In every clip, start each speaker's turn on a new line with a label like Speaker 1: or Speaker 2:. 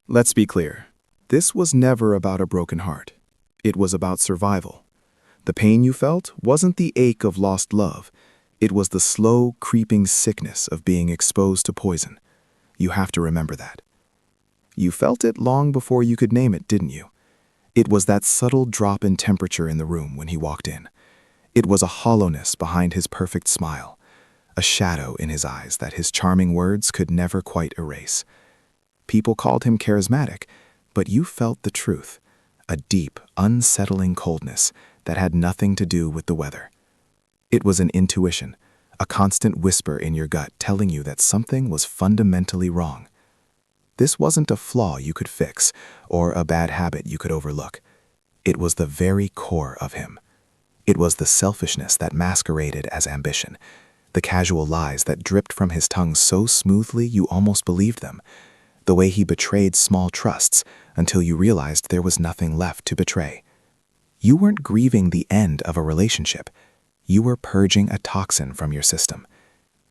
Speaker 1: Let's be clear. This was never about a broken heart. It was about survival. The pain you felt wasn't the ache of lost love. It was the slow, creeping sickness of being exposed to poison. You have to remember that. You felt it long before you could name it, didn't you? It was that subtle drop in temperature in the room when he walked in. It was a hollowness behind his perfect smile, a shadow in his eyes that his charming words could never quite erase. People called him charismatic, but you felt the truth, a deep, unsettling coldness that had nothing to do with the weather. It was an intuition, a constant whisper in your gut telling you that something was fundamentally wrong. This wasn't a flaw you could fix or a bad habit you could overlook. It was the very core of him. It was the selfishness that masqueraded as ambition, the casual lies that dripped from his tongue so smoothly you almost believed them, the way he betrayed small trusts until you realized there was nothing left to betray. You weren't grieving the end of a relationship. You were purging a toxin from your system.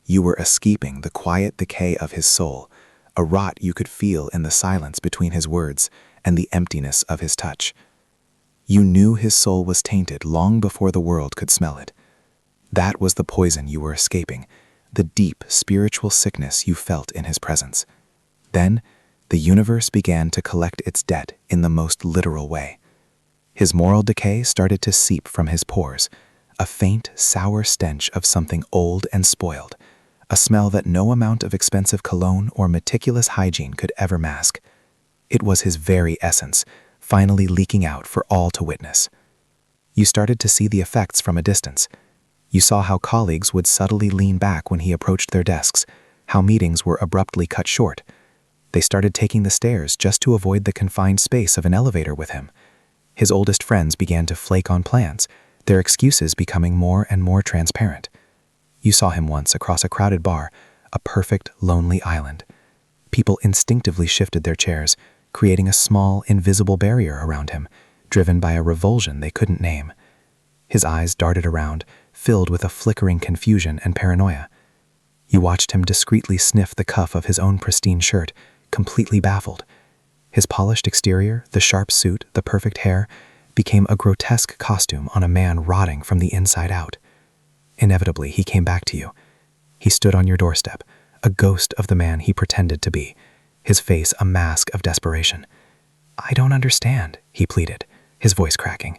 Speaker 1: You were escaping the quiet decay of his soul, a rot you could feel in the silence between his words and the emptiness of his touch. You knew his soul was tainted long before the world could smell it. That was the poison you were escaping, the deep spiritual sickness you felt in his presence. Then, the universe began to collect its debt in the most literal way. His moral decay started to seep from his pores, a faint, sour stench of something old and spoiled, a smell that no amount of expensive cologne or meticulous hygiene could ever mask. It was his very essence, finally leaking out for all to witness. You started to see the effects from a distance. You saw how colleagues would subtly lean back when he approached their desks, how meetings were abruptly cut short. They started taking the stairs just to avoid the confined space of an elevator with him. His oldest friends began to flake on plans, their excuses becoming more and more transparent. You saw him once across a crowded bar, a perfect, lonely island. People instinctively shifted their chairs, creating a small, invisible barrier around him, driven by a revulsion they couldn't name. His eyes darted around, filled with a flickering confusion and paranoia. You watched him discreetly sniff the cuff of his own pristine shirt, completely baffled. His polished exterior, the sharp suit, the perfect hair, became a grotesque costume on a man rotting from the inside out. Inevitably, he came back to you. He stood on your doorstep, a ghost of the man he pretended to be, his face a mask of desperation. "I don't understand," he pleaded, his voice cracking.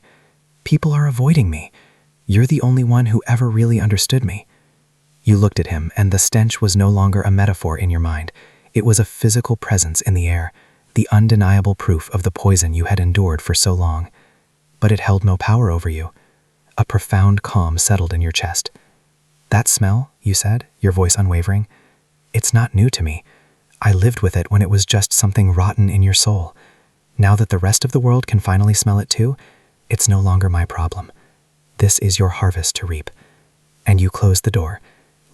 Speaker 1: "People are avoiding me. You're the only one who ever really understood me." You looked at him, and the stench was no longer a metaphor in your mind. It was a physical presence in the air, the undeniable proof of the poison you had endured for so long. But it held no power over you. A profound calm settled in your chest. "That smell," you said, your voice unwavering, "it's not new to me. I lived with it when it was just something rotten in your soul. Now that the rest of the world can finally smell it too, it's no longer my problem. This is your harvest to reap." And you closed the door,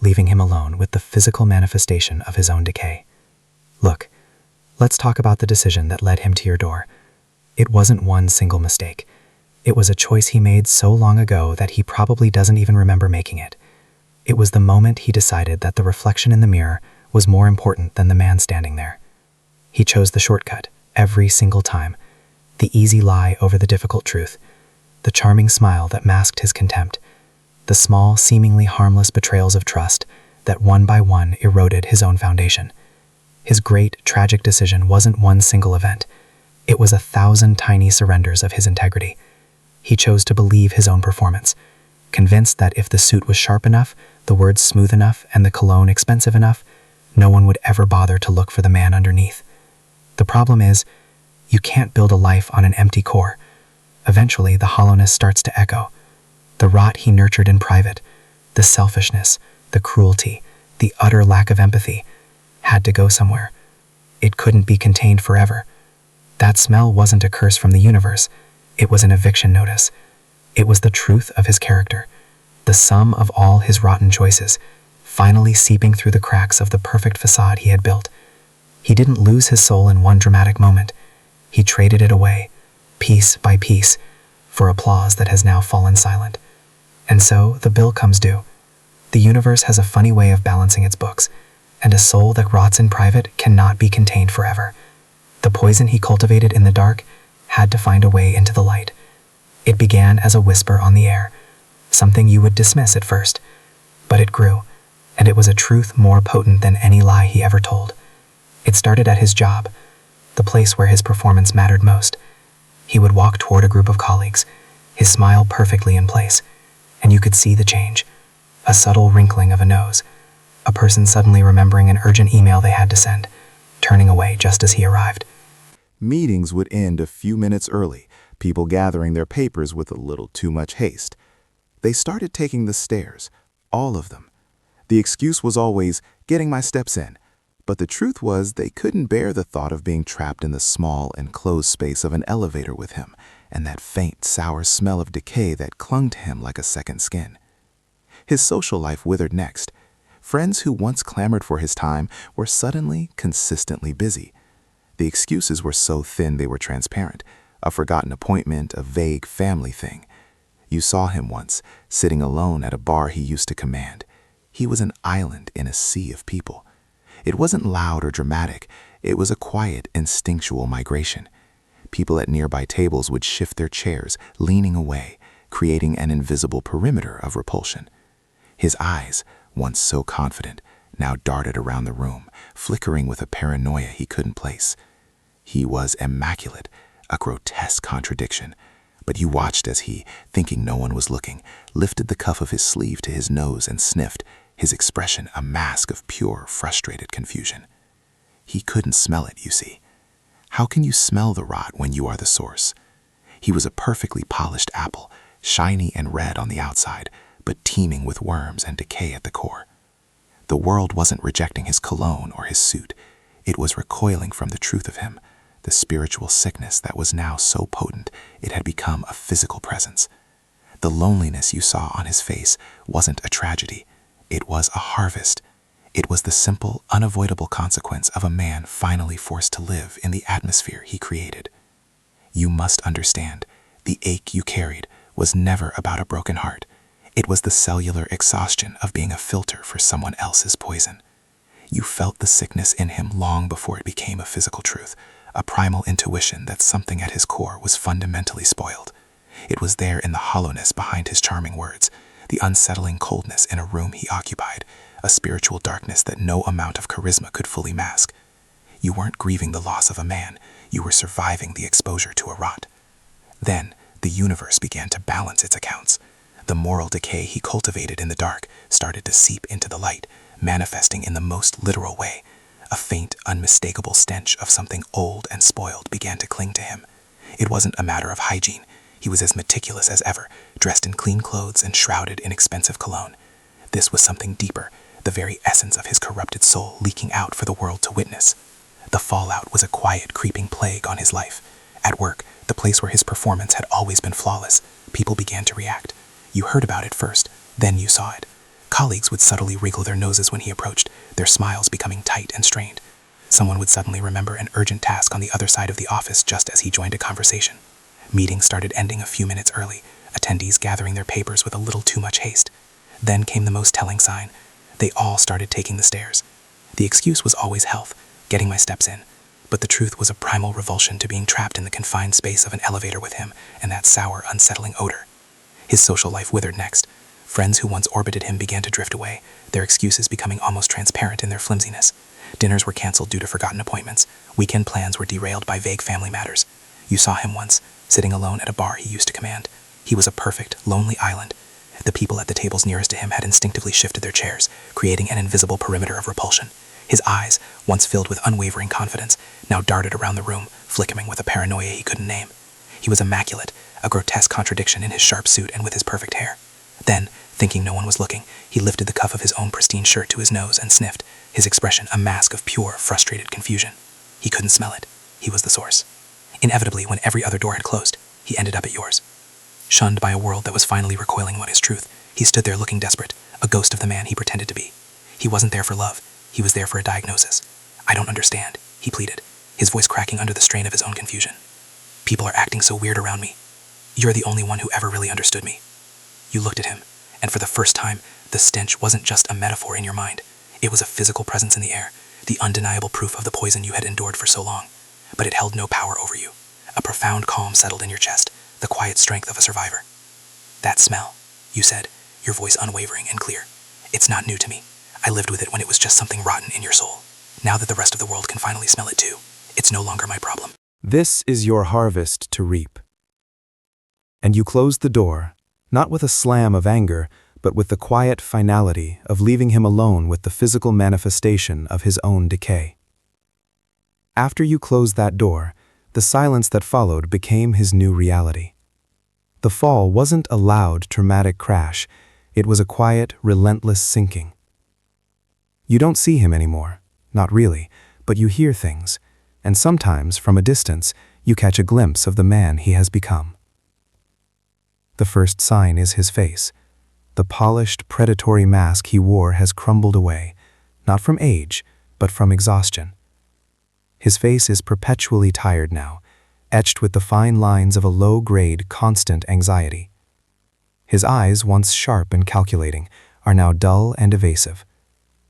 Speaker 1: leaving him alone with the physical manifestation of his own decay. Look, let's talk about the decision that led him to your door. It wasn't one single mistake. It was a choice he made so long ago that he probably doesn't even remember making it. It was the moment he decided that the reflection in the mirror was more important than the man standing there. He chose the shortcut, every single time, the easy lie over the difficult truth, the charming smile that masked his contempt, the small, seemingly harmless betrayals of trust that one by one eroded his own foundation. His great, tragic decision wasn't one single event. It was 1,000 tiny surrenders of his integrity. He chose to believe his own performance, convinced that if the suit was sharp enough, the words smooth enough, and the cologne expensive enough, no one would ever bother to look for the man underneath. The problem is, you can't build a life on an empty core. Eventually, the hollowness starts to echo. The rot he nurtured in private, the selfishness, the cruelty, the utter lack of empathy, had to go somewhere. It couldn't be contained forever. That smell wasn't a curse from the universe. It was an eviction notice. It was the truth of his character, the sum of all his rotten choices, finally seeping through the cracks of the perfect facade he had built. He didn't lose his soul in one dramatic moment. He traded it away, piece by piece, for applause that has now fallen silent. And so, the bill comes due. The universe has a funny way of balancing its books, and a soul that rots in private cannot be contained forever.
Speaker 2: The poison he cultivated in the dark had to find a way into the light. It began as a whisper on the air, something you would dismiss at first, but it grew, and it was a truth more potent than any lie he ever told. It started at his job, the place where his performance mattered most. He would walk toward a group of colleagues, his smile perfectly in place, and you could see the change. A subtle wrinkling of a nose, a person suddenly remembering an urgent email they had to send, turning away just as he arrived.
Speaker 1: Meetings would end a few minutes early, people gathering their papers with a little too much haste. They started taking the stairs, all of them. The excuse was always, getting my steps in. But the truth was they couldn't bear the thought of being trapped in the small, enclosed space of an elevator with him, and that faint, sour smell of decay that clung to him like a second skin. His social life withered next. Friends who once clamored for his time were suddenly, consistently busy. The excuses were so thin they were transparent, a forgotten appointment, a vague family thing. You saw him once, sitting alone at a bar he used to command. He was an island in a sea of people. It wasn't loud or dramatic, it was a quiet, instinctual migration. People at nearby tables would shift their chairs, leaning away, creating an invisible perimeter of repulsion. His eyes, once so confident, now darted around the room, flickering with a paranoia he couldn't place. He was immaculate, a grotesque contradiction, but you watched as he, thinking no one was looking, lifted the cuff of his sleeve to his nose and sniffed, his expression a mask of pure, frustrated confusion. He couldn't smell it, you see. How can you smell the rot when you are the source? He was a perfectly polished apple, shiny and red on the outside, but teeming with worms and decay at the core. The world wasn't rejecting his cologne or his suit. It was recoiling from the truth of him, the spiritual sickness that was now so potent it had become a physical presence. The loneliness you saw on his face wasn't a tragedy. It was a harvest. It was the simple, unavoidable consequence of a man finally forced to live in the atmosphere he created. You must understand, the ache you carried was never about a broken heart. It was the cellular exhaustion of being a filter for someone else's poison. You felt the sickness in him long before it became a physical truth, a primal intuition that something at his core was fundamentally spoiled. It was there in the hollowness behind his charming words, the unsettling coldness in a room he occupied, a spiritual darkness that no amount of charisma could fully mask. You weren't grieving the loss of a man, you were surviving the exposure to a rot. Then, the universe began to balance its accounts. The moral decay he cultivated in the dark started to seep into the light, manifesting in the most literal way. A faint, unmistakable stench of something old and spoiled began to cling to him. It wasn't a matter of hygiene. He was as meticulous as ever, dressed in clean clothes and shrouded in expensive cologne. This was something deeper, the very essence of his corrupted soul leaking out for the world to witness. The fallout was a quiet, creeping plague on his life. At work, the place where his performance had always been flawless, people began to react. You heard about it first, then you saw it. Colleagues would subtly wriggle their noses when he approached, their smiles becoming tight and strained. Someone would suddenly remember an urgent task on the other side of the office just as he joined a conversation. Meetings started ending a few minutes early, attendees gathering their papers with a little too much haste. Then came the most telling sign. They all started taking the stairs. The excuse was always health, getting my steps in. But the truth was a primal revulsion to being trapped in the confined space of an elevator with him and that sour, unsettling odor. His social life withered next. Friends who once orbited him began to drift away, their excuses becoming almost transparent in their flimsiness. Dinners were canceled due to forgotten appointments. Weekend plans were derailed by vague family matters. You saw him once, sitting alone at a bar he used to command. He was a perfect, lonely island. The people at the tables nearest to him had instinctively shifted their chairs, creating an invisible perimeter of repulsion. His eyes, once filled with unwavering confidence, now darted around the room, flickering with a paranoia he couldn't name. He was immaculate, a grotesque contradiction in his sharp suit and with his perfect hair. Then, thinking no one was looking, he lifted the cuff of his own pristine shirt to his nose and sniffed, his expression a mask of pure, frustrated confusion. He couldn't smell it. He was the source. Inevitably, when every other door had closed, he ended up at yours. Shunned by a world that was finally recoiling what is truth, he stood there looking desperate, a ghost of the man he pretended to be. He wasn't there for love. He was there for a diagnosis. "I don't understand," he pleaded, his voice cracking under the strain of his own confusion. "People are acting so weird around me. You're the only one who ever really understood me." You looked at him, and for the first time, the stench wasn't just a metaphor in your mind. It was a physical presence in the air, the undeniable proof of the poison you had endured for so long.
Speaker 2: but it held no power over you. A profound calm settled in your chest, the quiet strength of a survivor. "That smell," you said, your voice unwavering and clear. "It's not new to me. I lived with it when it was just something rotten in your soul. Now that the rest of the world can finally smell it too, it's no longer my problem."
Speaker 1: This is your harvest to reap. And you closed the door, not with a slam of anger, but with the quiet finality of leaving him alone with the physical manifestation of his own decay. After you closed that door, the silence that followed became his new reality. The fall wasn't a loud, traumatic crash. It was a quiet, relentless sinking. You don't see him anymore, not really, but you hear things, and sometimes, from a distance, you catch a glimpse of the man he has become. The first sign is his face. The polished, predatory mask he wore has crumbled away, not from age, but from exhaustion. His face is perpetually tired now, etched with the fine lines of a low-grade, constant anxiety. His eyes, once sharp and calculating, are now dull and evasive.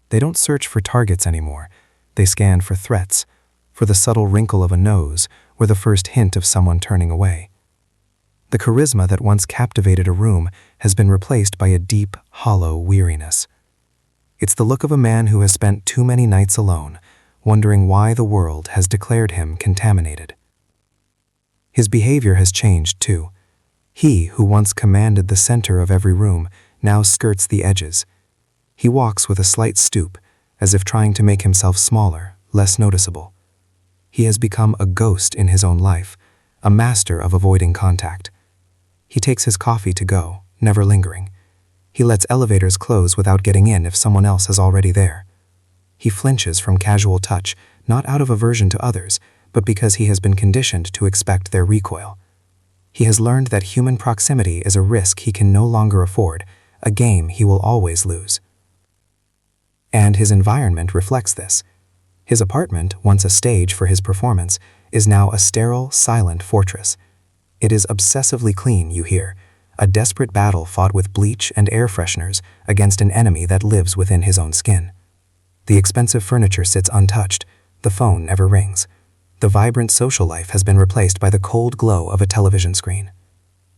Speaker 1: They don't search for targets anymore. They scan for threats, for the subtle wrinkle of a nose or the first hint of someone turning away. The charisma that once captivated a room has been replaced by a deep, hollow weariness. It's the look of a man who has spent too many nights alone, wondering why the world has declared him contaminated. His behavior has changed too. He, who once commanded the center of every room, now skirts the edges. He walks with a slight stoop, as if trying to make himself smaller, less noticeable. He has become a ghost in his own life, a master of avoiding contact. He takes his coffee to go, never lingering. He lets elevators close without getting in if someone else is already there. He flinches from casual touch, not out of aversion to others, but because he has been conditioned to expect their recoil. He has learned that human proximity is a risk he can no longer afford, a game he will always lose. And his environment reflects this. His apartment, once a stage for his performance, is now a sterile, silent fortress. It is obsessively clean, you hear, a desperate battle fought with bleach and air fresheners against an enemy that lives within his own skin. The expensive furniture sits untouched, the phone never rings. The vibrant social life has been replaced by the cold glow of a television screen.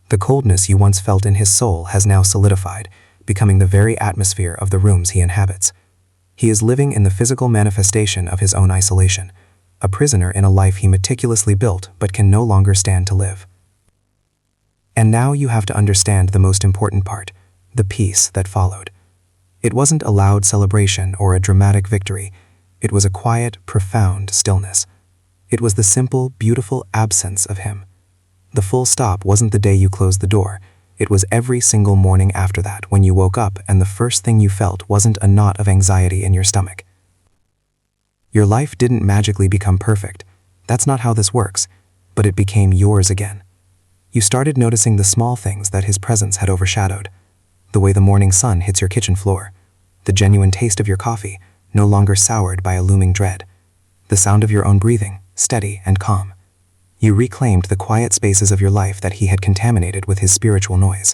Speaker 1: The coldness you once felt in his soul has now solidified, becoming the very atmosphere of the rooms he inhabits. He is living in the physical manifestation of his own isolation, a prisoner in a life he meticulously built but can no longer stand to live. And now you have to understand the most important part, the peace that followed. It wasn't a loud celebration or a dramatic victory. It was a quiet, profound stillness. It was the simple, beautiful absence of him. The full stop wasn't the day you closed the door. It was every single morning after that when you woke up and the first thing you felt wasn't a knot of anxiety in your stomach. Your life didn't magically become perfect. That's not how this works, but it became yours again. You started noticing the small things that his presence had overshadowed. The way the morning sun hits your kitchen floor. The genuine taste of your coffee, no longer soured by a looming dread. The sound of your own breathing, steady and calm. You reclaimed the quiet spaces of your life that he had contaminated with his spiritual noise.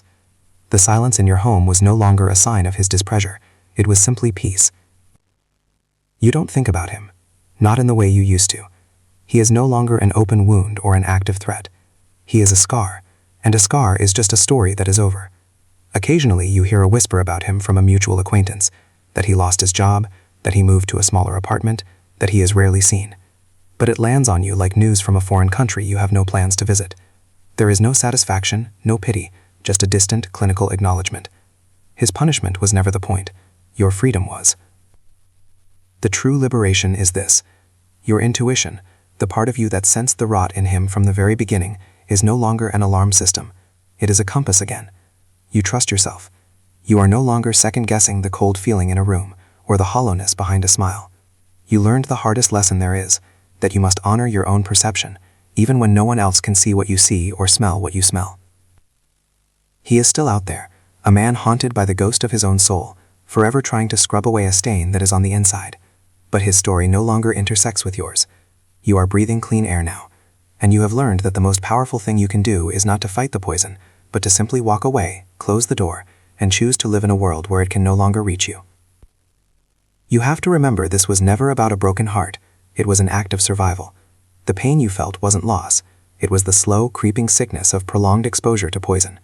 Speaker 1: The silence in your home was no longer a sign of his displeasure. It was simply peace. You don't think about him, not in the way you used to. He is no longer an open wound or an active threat. He is a scar, and a scar is just a story that is over. Occasionally you hear a whisper about him from a mutual acquaintance, that he lost his job, that he moved to a smaller apartment, that he is rarely seen. But it lands on you like news from a foreign country you have no plans to visit. There is no satisfaction, no pity, just a distant, clinical acknowledgement. His punishment was never the point. Your freedom was. The true liberation is this. Your intuition, the part of you that sensed the rot in him from the very beginning, is no longer an alarm system. It is a compass again. You trust yourself. You are no longer second-guessing the cold feeling in a room or the hollowness behind a smile. You learned the hardest lesson there is, that you must honor your own perception, even when no one else can see what you see or smell what you smell. He is still out there, a man haunted by the ghost of his own soul, forever trying to scrub away a stain that is on the inside. But his story no longer intersects with yours. You are breathing clean air now, and you have learned that the most powerful thing you can do is not to fight the poison, but to simply walk away, close the door, and choose to live in a world where it can no longer reach you. You have to remember this was never about a broken heart. It was an act of survival.
Speaker 2: The pain you felt wasn't loss. It was the slow, creeping sickness of prolonged exposure to poison.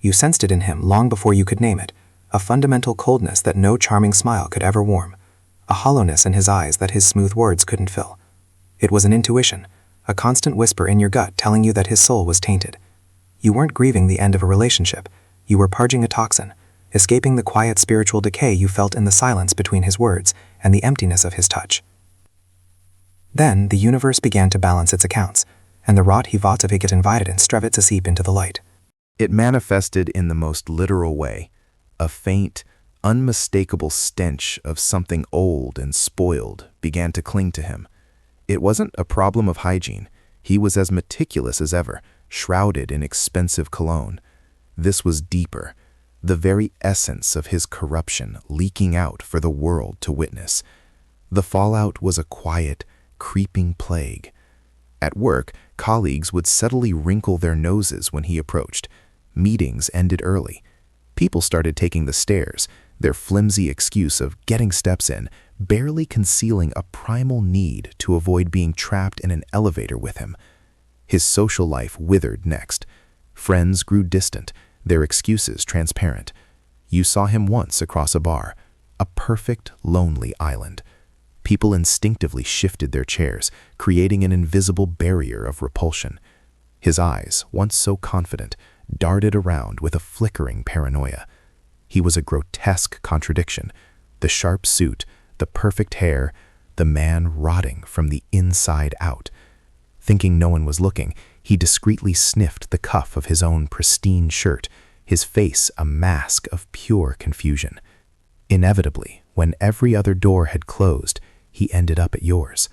Speaker 2: You sensed it in him long before you could name it, a fundamental coldness that no charming smile could ever warm, a hollowness in his eyes that his smooth words couldn't fill. It was an intuition, a constant whisper in your gut telling you that his soul was tainted. You weren't grieving the end of a relationship. You were purging a toxin, escaping the quiet spiritual decay you felt in the silence between his words and the emptiness of his touch. Then the universe began to balance its accounts, and the rot hivatavik invited and strevet to seep into the light.
Speaker 1: It manifested in the most literal way, a faint, unmistakable stench of something old and spoiled began to cling to him. It wasn't a problem of hygiene. He was as meticulous as ever, shrouded in expensive cologne. This was deeper, the very essence of his corruption leaking out for the world to witness. The fallout was a quiet, creeping plague. At work, colleagues would subtly wrinkle their noses when he approached. Meetings ended early. People started taking the stairs, their flimsy excuse of getting steps in, barely concealing a primal need to avoid being trapped in an elevator with him. His social life withered next. Friends grew distant, their excuses transparent. You saw him once across a bar, a perfect, lonely island. People instinctively shifted their chairs, creating an invisible barrier of repulsion. His eyes, once so confident, darted around with a flickering paranoia. He was a grotesque contradiction. The sharp suit, the perfect hair, the man rotting from the inside out. Thinking no one was looking, he discreetly sniffed the cuff of his own pristine shirt, his face a mask of pure confusion. Inevitably, when every other door had closed, he ended up at yours.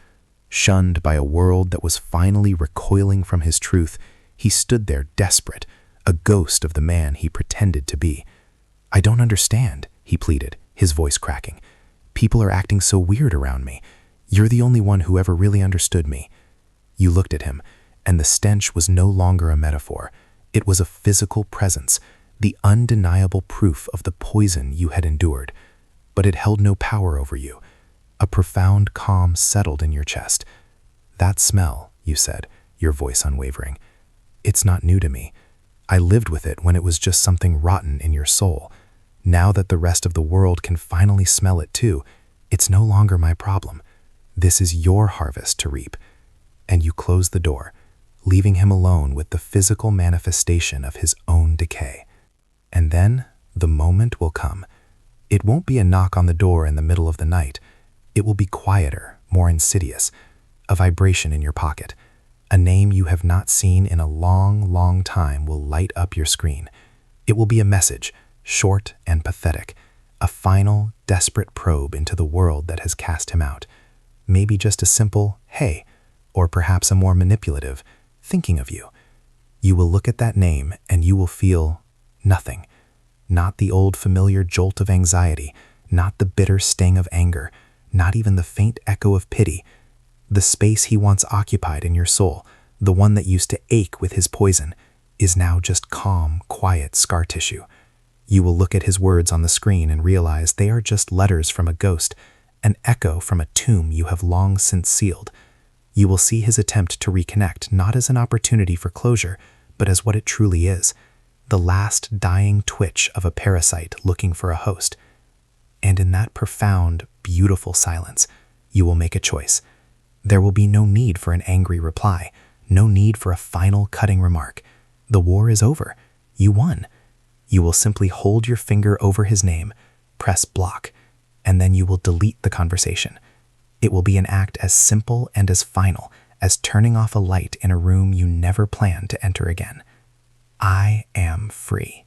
Speaker 1: Shunned by a world that was finally recoiling from his truth, he stood there desperate, a ghost of the man he pretended to be. "I don't understand," he pleaded, his voice cracking. "People are acting so weird around me. You're the only one who ever really understood me." You looked at him, and the stench was no longer a metaphor. It was a physical presence, the undeniable proof of the poison you had endured. But it held no power over you. A profound calm settled in your chest. "That smell," you said, your voice unwavering. "It's not new to me. I lived with it when it was just something rotten in your soul. Now that the rest of the world can finally smell it too, it's no longer my problem. This is your harvest to reap." And you closed the door, leaving him alone with the physical manifestation of his own decay. And then the moment will come. It won't be a knock on the door in the middle of the night. It will be quieter, more insidious, a vibration in your pocket. A name you have not seen in a long, long time will light up your screen. It will be a message, short and pathetic, a final, desperate probe into the world that has cast him out. Maybe just a simple, "Hey," or perhaps a more manipulative, "Thinking of you." You will look at that name and you will feel nothing. Not the old familiar jolt of anxiety, not the bitter sting of anger, not even the faint echo of pity. The space he once occupied in your soul, the one that used to ache with his poison, is now just calm, quiet scar tissue. You will look at his words on the screen and realize they are just letters from a ghost, an echo from a tomb you have long since sealed. You will see his attempt to reconnect not as an opportunity for closure, but as what it truly is, the last dying twitch of a parasite looking for a host. And in that profound, beautiful silence, you will make a choice. There will be no need for an angry reply, no need for a final cutting remark. The war is over. You won. You will simply hold your finger over his name, press block, and then you will delete the conversation. It will be an act as simple and as final as turning off a light in a room you never planned to enter again. I am free.